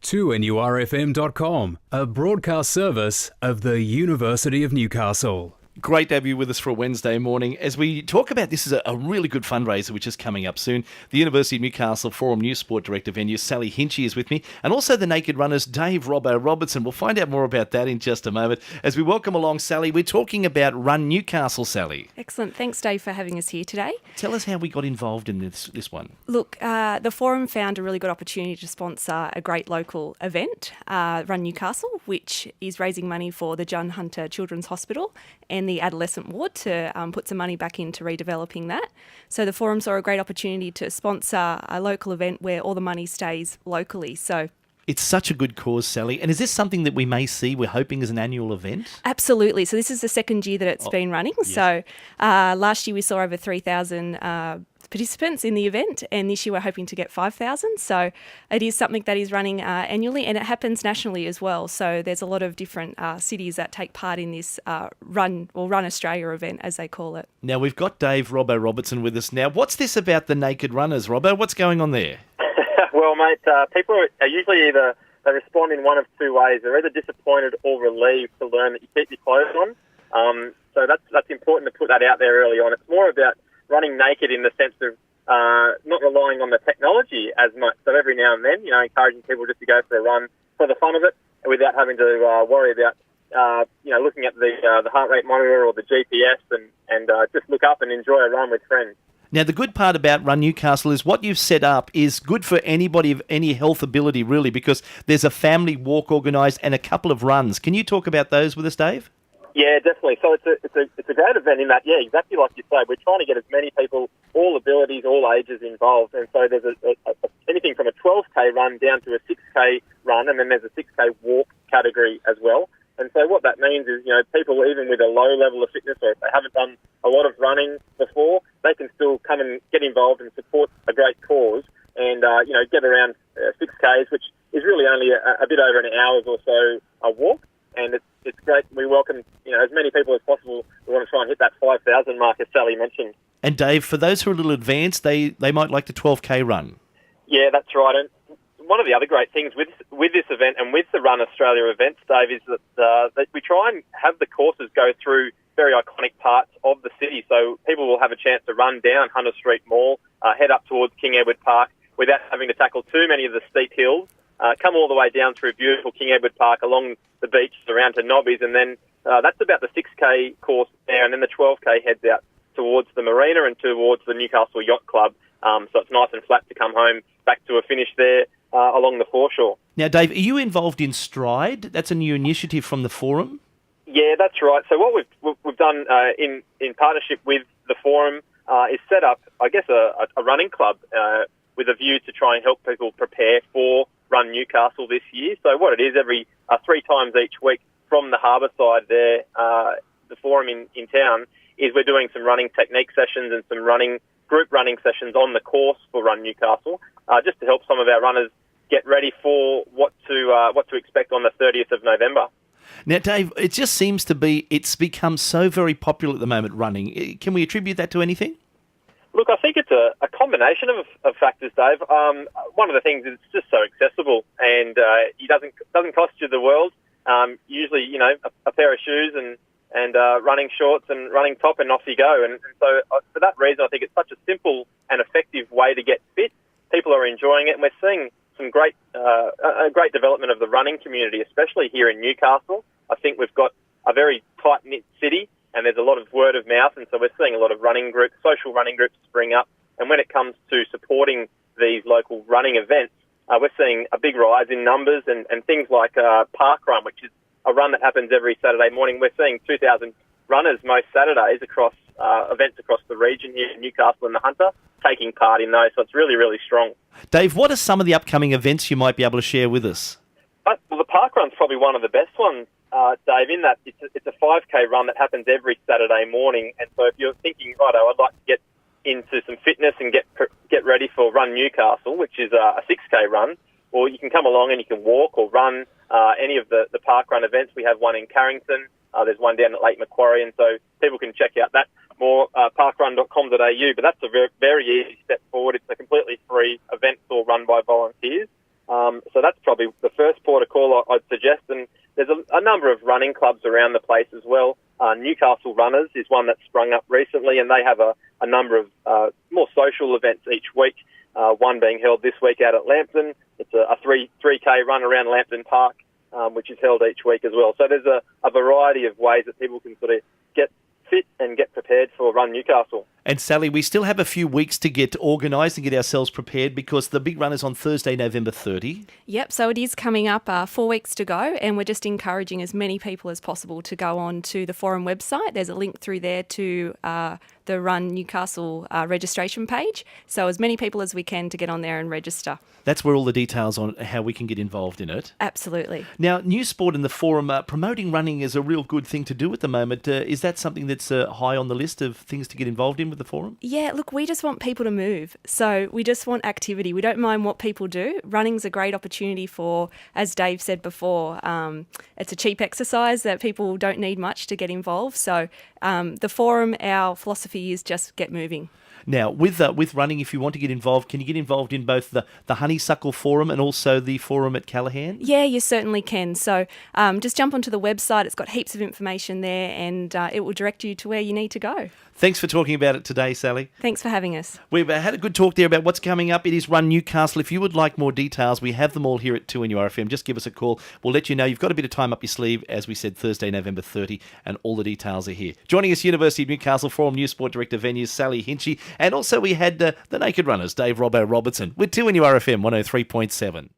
2NURFM.com, a broadcast service of the University of Newcastle. Great to have you with us for a Wednesday morning as we talk about this is a really good fundraiser which is coming up soon. The University of Newcastle Forum New Sport Director Venue, Sally Hinchy, is with me, and also the Naked Runners, Dave Robbo Robertson. We'll find out more about that in just a moment. As we welcome along Sally, we're talking about Run Newcastle, Sally. Excellent. Thanks, Dave, for having us here today. Tell us how we got involved in this one. Look, the Forum found a really good opportunity to sponsor a great local event, Run Newcastle, which is raising money for the John Hunter Children's Hospital and the Adolescent Ward to put some money back into redeveloping that. So the Forum saw a great opportunity to sponsor a local event where all the money stays locally. So it's such a good cause, Sally. And is this something that we may see, we're hoping, as an annual event? Absolutely. So this is the second year that it's been running. Yes. So last year we saw over 3,000 participants in the event, and this year we're hoping to get 5,000. So it is something that is running annually, and it happens nationally as well. So there's a lot of different cities that take part in this Run Australia event, as they call it. Now, we've got Dave Robbo Robertson with us now. What's this about the Naked Runners, Robbo? What's going on there? Well, mate, people are usually they respond in one of two ways. They're either disappointed or relieved to learn that you keep your clothes on. So that's important to put that out there early on. It's more about running naked in the sense of not relying on the technology as much. So every now and then, encouraging people just to go for a run for the fun of it without having to worry about, looking at the heart rate monitor or the GPS and just look up and enjoy a run with friends. Now, the good part about Run Newcastle is what you've set up is good for anybody of any health ability, really, because there's a family walk organised and a couple of runs. Can you talk about those with us, Dave? Yeah, definitely. So it's a great event in that, yeah, exactly like you say. We're trying to get as many people, all abilities, all ages involved. And so there's anything from a 12K run down to a 6K run, and then there's a 6K walk category as well. And so what that means is, people even with a low level of fitness, or if they haven't done a lot of running before, they can still come and get involved and support a great cause and, get around 6Ks, which is really only a bit over an hour or so a walk. And it's great. We welcome, as many people as possible. We want to try and hit that 5,000 mark, as Sally mentioned. And Dave, for those who are a little advanced, they might like the 12K run. Yeah, that's right. And one of the other great things with this event and with the Run Australia events, Dave, is that we try and have the courses go through very iconic parts of the city. So people will have a chance to run down Hunter Street Mall, head up towards King Edward Park without having to tackle too many of the steep hills, come all the way down through beautiful King Edward Park along the beach around to Nobbies, and then that's about the 6K course there, and then the 12K heads out towards the marina and towards the Newcastle Yacht Club. So it's nice and flat to come home back to a finish there along the foreshore. Now, Dave, are you involved in Stride? That's a new initiative from the Forum. Yeah, that's right. So what we've done in partnership with the Forum is set up, I guess, a running club with a view to try and help people prepare for Run Newcastle this year. So what it is, every 3 times each week from the harbour side there, the Forum in town, is we're doing some running technique sessions and some group running sessions on the course for Run Newcastle, just to help some of our runners get ready for what to expect on the 30th of November. Now, Dave, it just seems to be, it's become so very popular at the moment, running. Can we attribute that to anything? Look, I think it's a combination of factors, Dave. One of the things is it's just so accessible, and it doesn't cost you the world. Usually, a pair of shoes and running shorts and running top, and off you go. And so for that reason, I think it's such a simple and effective way to get fit. People are enjoying it, and we're seeing some great development of the running community, especially here in Newcastle. I think we've got a very tight-knit city, and there's a lot of word of mouth, and so we're seeing a lot of running groups, social running groups spring up. And when it comes to supporting these local running events, we're seeing a big rise in numbers and things like Park Run, which is a run that happens every Saturday morning. We're seeing 2,000 runners most Saturdays across events across the region here in Newcastle and the Hunter taking part in those. So it's really, really strong. Dave, what are some of the upcoming events you might be able to share with us? Well, the Park Run's probably one of the best ones, Dave, in that it's a 5K run that happens every Saturday morning. And so if you're thinking, righto, I'd like to get into some fitness and get ready for Run Newcastle, which is a 6K run, well, you can come along and you can walk or run any of the Park Run events. We have one in Carrington. There's one down at Lake Macquarie, and so people can check out that more, parkrun.com.au. But that's a very, very easy step forward. It's a completely free event, all run by volunteers. So that's probably the first port of call I'd suggest. And there's a number of running clubs around the place as well. Newcastle Runners is one that's sprung up recently, and they have a number of more social events each week. One being held this week out at Lambton. It's a 3K run around Lambton Park, which is held each week as well. So there's a variety of ways that people can sort of get fit and get prepared for Run Newcastle. And Sally, we still have a few weeks to get organised and get ourselves prepared because the big run is on Thursday, November 30. Yep, so it is coming up 4 weeks to go, and we're just encouraging as many people as possible to go on to the forum website. There's a link through there to the Run Newcastle registration page. So as many people as we can to get on there and register. That's where all the details on how we can get involved in it. Absolutely. Now, New Sport and the forum, promoting running is a real good thing to do at the moment. Is that something that's high on the list of things to get involved in with the forum? Yeah, look, we just want people to move. So we just want activity. We don't mind what people do. Running's a great opportunity for, as Dave said before, it's a cheap exercise that people don't need much to get involved. So the forum, our philosophy is just get moving. Now, with running, if you want to get involved, can you get involved in both the Honeysuckle Forum and also the forum at Callaghan? Yeah, you certainly can. So just jump onto the website. It's got heaps of information there, and it will direct you to where you need to go. Thanks for talking about it today, Sally. Thanks for having us. We've had a good talk there about what's coming up. It is Run Newcastle. If you would like more details, we have them all here at 2NURFM. Just give us a call. We'll let you know. You've got a bit of time up your sleeve, as we said, Thursday, November 30, and all the details are here. Joining us, University of Newcastle Forum News Sport Director Venues, Sally Hinchy, and also we had the Naked Runners, Dave Robbo Robertson, with 2NURFM 103.7.